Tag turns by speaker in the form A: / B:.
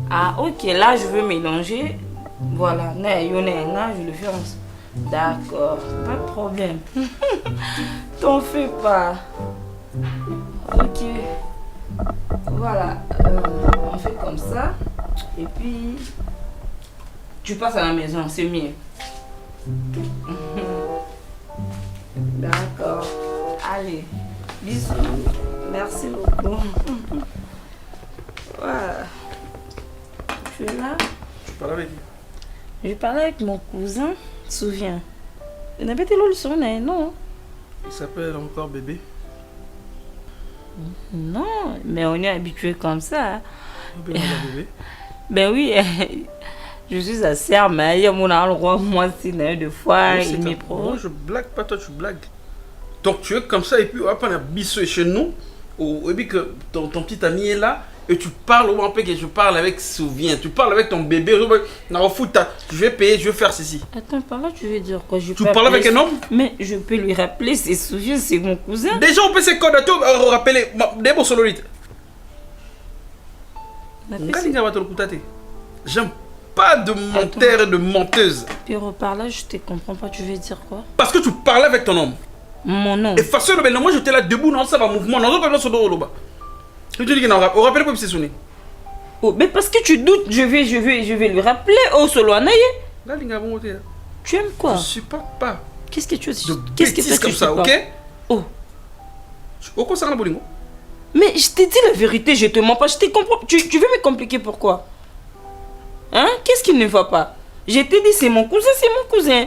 A: Ah, ok, là je veux mélanger. Voilà, je le fais ensemble. D'accord, pas de problème. T'en fais pas. Ok. Voilà, on fait comme ça. Et puis, tu passes à la maison, c'est mieux. D'accord. Allez, bisous. Merci beaucoup. Voilà. Tu es là?
B: Tu parles avec qui?
A: Je parlais avec mon cousin, tu te souviens? Il n'a pas été le son, non?
B: Il s'appelle encore bébé.
A: Non, mais on est habitué comme ça.
B: Bébé.
A: Ben oui, je suis sa sœur, mais il y a mon endroit, moi, c'est de fois, il m'est pro.
B: Moi, je blague pas, toi, tu blagues. Donc, tu es comme ça, et puis, on a bissé chez nous, et puis que ton petit ami est là, et tu parles au peu que je parle avec Souvien, tu parles avec ton bébé, je vais payer, je vais faire ceci.
A: Attends, par là, tu veux dire quoi?
B: Tu parles avec un homme?
A: Mais je peux lui rappeler, c'est Souvien, c'est mon cousin.
B: Déjà, on peut se codes à tout, rappeler, des beaux sololites. J'aime pas de menteur et de menteuse.
A: Pierrot, par là, je te comprends pas, tu veux dire quoi?
B: Parce que tu parlais avec ton homme.
A: Mon homme.
B: Et façon, moi j'étais là debout, non, ça va mouvement, non, pas sur le bas. Tu dis qu'il on rappelle pas c'est sonné.
A: Oh, mais parce que tu doutes, je vais lui rappeler. Oh, solo anaye.
B: Là,
A: tu aimes quoi?
B: Je supporte pas.
A: Qu'est-ce que tu
B: Qu'est-ce que tu comme ça, ok?
A: Oh.
B: Au concernant Bolingo.
A: Mais je t'ai dit la vérité, je te mens pas, je te comprends. Tu veux me compliquer pourquoi? Hein? Qu'est-ce qui ne va pas? Je t'ai dit c'est mon cousin, c'est mon cousin.